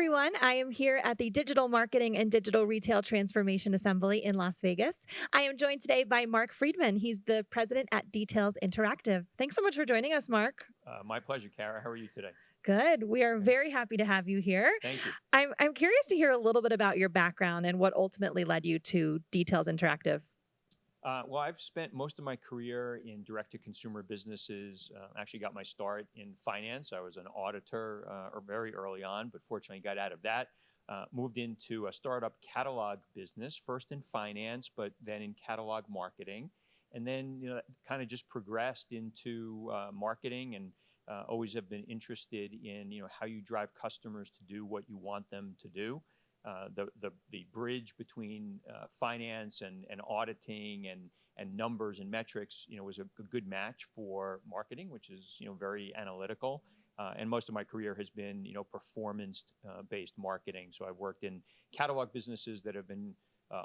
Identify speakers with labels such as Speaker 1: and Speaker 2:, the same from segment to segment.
Speaker 1: everyone. I am here at the Digital Marketing and Digital Retail Transformation Assembly in Las Vegas. I am joined today by Mark Friedman. He's the president at Details Interactive. Thanks so much for joining us, Mark.
Speaker 2: My pleasure, Kara. How are you today?
Speaker 1: Good. We are very happy to have you here.
Speaker 2: Thank you.
Speaker 1: I'm curious to hear a little bit about your background and what ultimately led you to Details Interactive.
Speaker 2: Well, I've spent most of my career in direct-to-consumer businesses. Actually got my start in finance. I was an auditor very early on, but fortunately got out of that. Moved into a startup catalog business, first in finance, but then in catalog marketing. And then, kind of just progressed into marketing and always have been interested in, how you drive customers to do what you want them to do. The bridge between finance and auditing and numbers and metrics, was a good match for marketing, which is, very analytical. And most of my career has been, performance-based marketing. So I've worked in catalog businesses that have been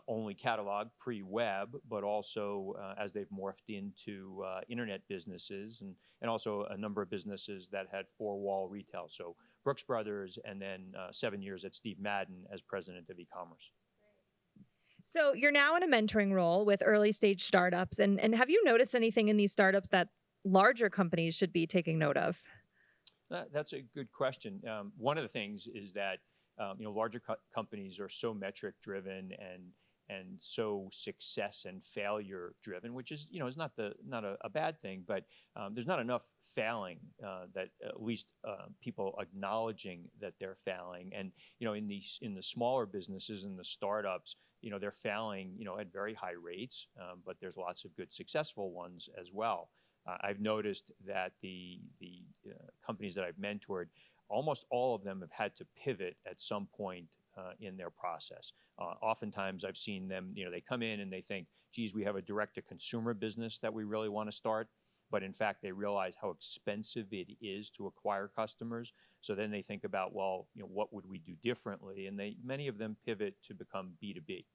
Speaker 2: only catalog pre-web, but also as they've morphed into internet businesses and also a number of businesses that had four-wall retail. So Brooks Brothers, and then 7 years at Steve Madden as president of e-commerce.
Speaker 1: So you're now in a mentoring role with early stage startups. And have you noticed anything in these startups that larger companies should be taking note of?
Speaker 2: That's a good question. One of the things is that larger companies are so metric driven and so success and failure driven, which is is not a bad thing, but there's not enough failing that at least people acknowledging that they're failing. And in the smaller businesses and the startups, they're failing at very high rates, but there's lots of good successful ones as well. I've noticed that the companies that I've mentored, almost all of them have had to pivot at some point in their process. Oftentimes I've seen them, they come in and they think, geez, we have a direct-to-consumer business that we really want to start. But in fact, they realize how expensive it is to acquire customers. So then they think about, well, what would we do differently? And many of them pivot to become B2B.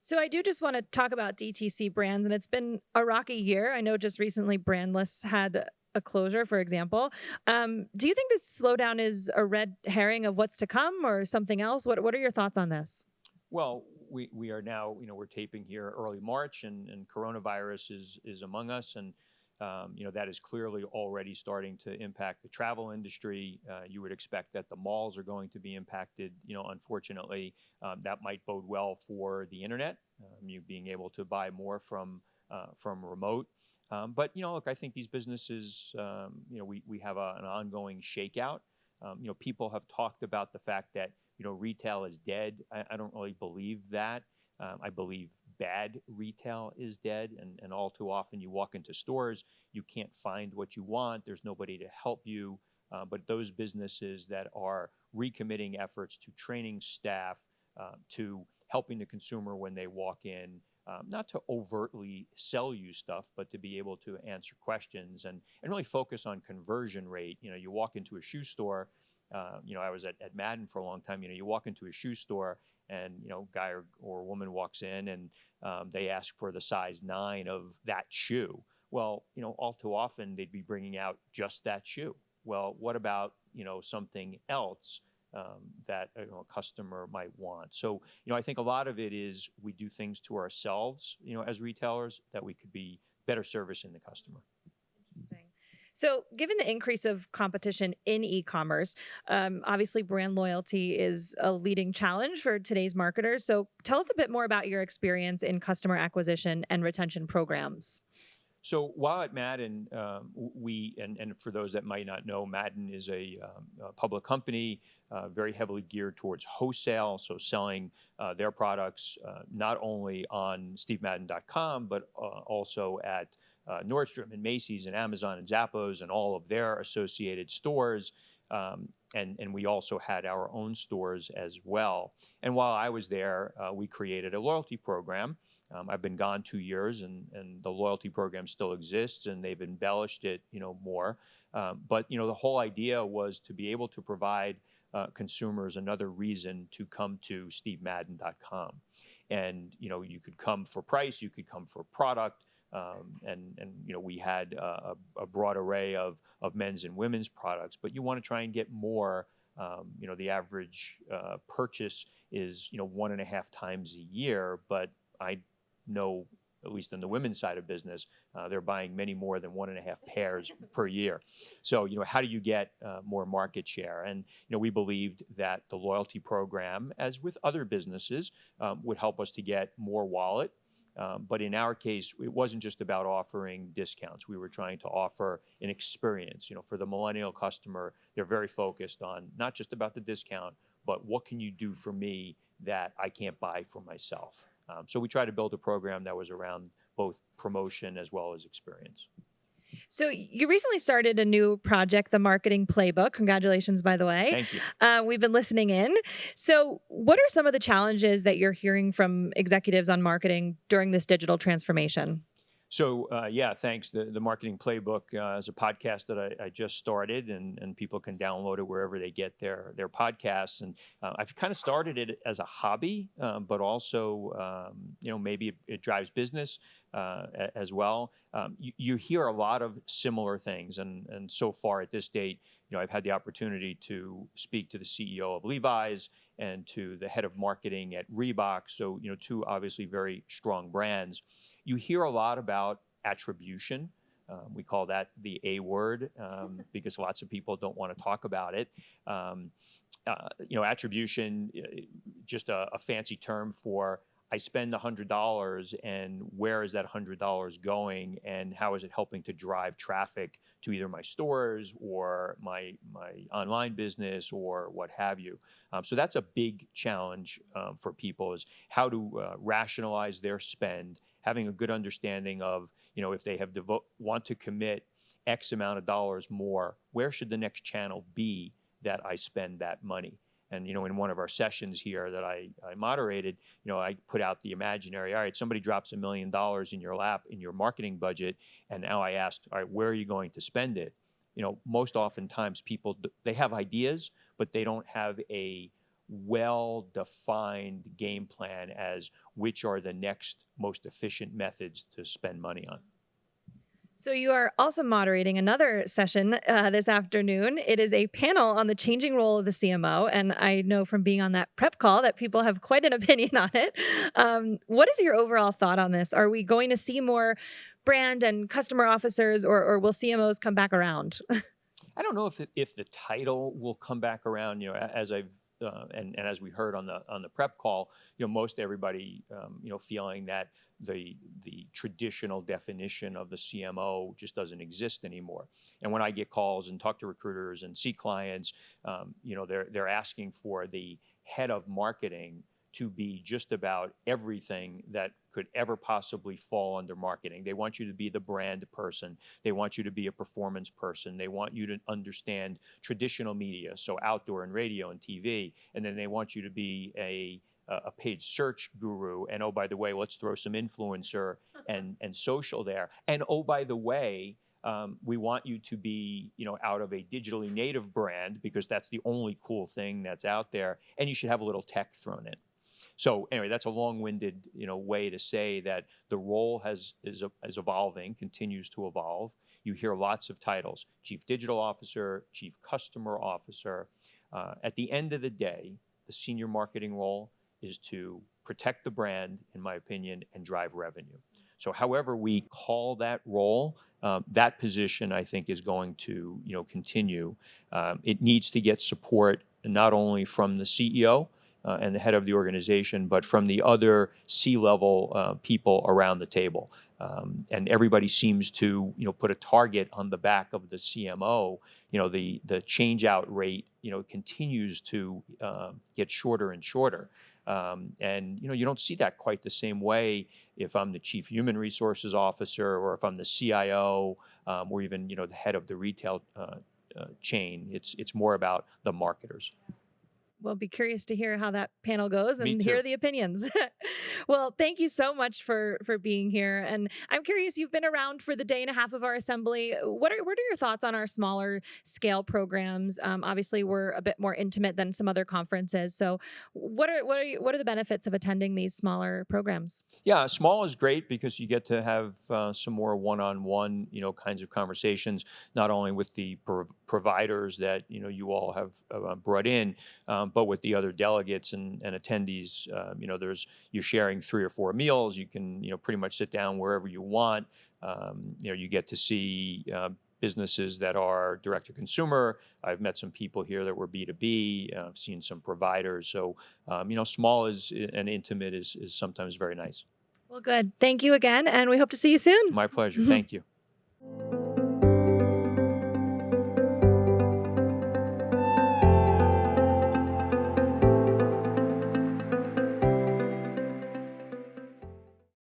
Speaker 1: So I do just want to talk about DTC brands, and it's been a rocky year. I know just recently Brandless had a closure, for example. Do you think this slowdown is a red herring of what's to come or something else? What are your thoughts on this?
Speaker 2: Well, we are now, we're taping here early March and coronavirus is among us. And, that is clearly already starting to impact the travel industry. You would expect that the malls are going to be impacted. Unfortunately, that might bode well for the internet, you being able to buy more from remote. But, look, I think these businesses, we have an ongoing shakeout. People have talked about the fact that, retail is dead. I don't really believe that. I believe bad retail is dead. And all too often you walk into stores, you can't find what you want. There's nobody to help you. But those businesses that are recommitting efforts to training staff, to helping the consumer when they walk in, not to overtly sell you stuff, but to be able to answer questions and really focus on conversion rate. You walk into a shoe store, I was at Madden for a long time. You walk into a shoe store and, guy or woman walks in and they ask for the size 9 of that shoe. Well, all too often they'd be bringing out just that shoe. Well, what about, something else that a customer might want? So, I think a lot of it is we do things to ourselves, as retailers that we could be better servicing the customer.
Speaker 1: Interesting. So given the increase of competition in e-commerce, obviously brand loyalty is a leading challenge for today's marketers. So tell us a bit more about your experience in customer acquisition and retention programs.
Speaker 2: So while at Madden, and for those that might not know, Madden is a public company, very heavily geared towards wholesale, so selling their products not only on stevemadden.com, but also at Nordstrom and Macy's and Amazon and Zappos and all of their associated stores. And we also had our own stores as well. And while I was there, we created a loyalty program. I've been gone 2 years, and the loyalty program still exists, and they've embellished it, more. But the whole idea was to be able to provide consumers another reason to come to stevemadden.com. And you could come for price, you could come for product, and we had a broad array of men's and women's products. But you want to try and get more The average purchase is 1.5 times a year, but I know, at least on the women's side of business, they're buying many more than 1.5 pairs per year. So, how do you get more market share? And, we believed that the loyalty program, as with other businesses, would help us to get more wallet. But in our case, it wasn't just about offering discounts. We were trying to offer an experience. For the millennial customer, they're very focused on not just about the discount, but what can you do for me that I can't buy for myself? So we tried to build a program that was around both promotion as well as experience.
Speaker 1: So you recently started a new project, the Marketing Playbook. Congratulations, by the way.
Speaker 2: Thank you.
Speaker 1: We've been listening in. So what are some of the challenges that you're hearing from executives on marketing during this digital transformation?
Speaker 2: So, thanks. The Marketing Playbook is a podcast that I just started, and people can download it wherever they get their podcasts. And I've kind of started it as a hobby, but also, maybe it drives business as well. You hear a lot of similar things. And so far at this date, I've had the opportunity to speak to the CEO of Levi's and to the head of marketing at Reebok. So, two obviously very strong brands. You hear a lot about attribution. We call that the A word because lots of people don't want to talk about it. Attribution, just a fancy term for I spend $100 and where is that $100 going and how is it helping to drive traffic to either my stores or my online business or what have you. So that's a big challenge for people, is how to rationalize their spend, having a good understanding of, if they have want to commit X amount of dollars more, where should the next channel be that I spend that money? And, in one of our sessions here that I moderated, I put out the imaginary, all right, somebody drops $1 million in your lap in your marketing budget. And now I asked, all right, where are you going to spend it? Most oftentimes people, they have ideas, but they don't have a well-defined game plan as which are the next most efficient methods to spend money on.
Speaker 1: So you are also moderating another session this afternoon. It is a panel on the changing role of the CMO. And I know from being on that prep call that people have quite an opinion on it. What is your overall thought on this? Are we going to see more brand and customer officers, or will CMOs come back around?
Speaker 2: I don't know if the title will come back around, as I've and as we heard on the prep call, most everybody, feeling that the traditional definition of the CMO just doesn't exist anymore. And when I get calls and talk to recruiters and see clients, they're asking for the head of marketing to be just about everything that could ever possibly fall under marketing. They want you to be the brand person. They want you to be a performance person. They want you to understand traditional media, so outdoor and radio and TV. And then they want you to be a paid search guru. And oh, by the way, let's throw some influencer and social there. And oh, by the way, we want you to be, out of a digitally native brand because that's the only cool thing that's out there. And you should have a little tech thrown in. So anyway, that's a long-winded, way to say that the role is evolving, continues to evolve. You hear lots of titles: Chief Digital Officer, Chief Customer Officer. At the end of the day, the senior marketing role is to protect the brand, in my opinion, and drive revenue. So however we call that role, that position, I think, is going to, continue. It needs to get support not only from the CEO, and the head of the organization, but from the other C-level people around the table. And everybody seems to, put a target on the back of the CMO. The change out rate, continues to get shorter and shorter. And, you don't see that quite the same way if I'm the chief human resources officer or if I'm the CIO or even, the head of the retail chain. It's more about the marketers.
Speaker 1: We'll be curious to hear how that panel goes
Speaker 2: Me
Speaker 1: and hear
Speaker 2: too.
Speaker 1: the opinions. Well, thank you so much for being here. And I'm curious, you've been around for the day and a half of our assembly. What are your thoughts on our smaller scale programs? Obviously, we're a bit more intimate than some other conferences. So, what are the benefits of attending these smaller programs?
Speaker 2: Yeah, small is great because you get to have some more one-on-one, kinds of conversations, not only with the providers that you all have brought in, but with the other delegates and attendees. You're sharing 3 or 4 meals. You can pretty much sit down wherever you want. You get to see. Businesses that are direct to consumer. I've met some people here that were B2B. I've seen some providers. So, small is and intimate is sometimes very nice.
Speaker 1: Well, good. Thank you again, and we hope to see you soon.
Speaker 2: My pleasure. Thank you.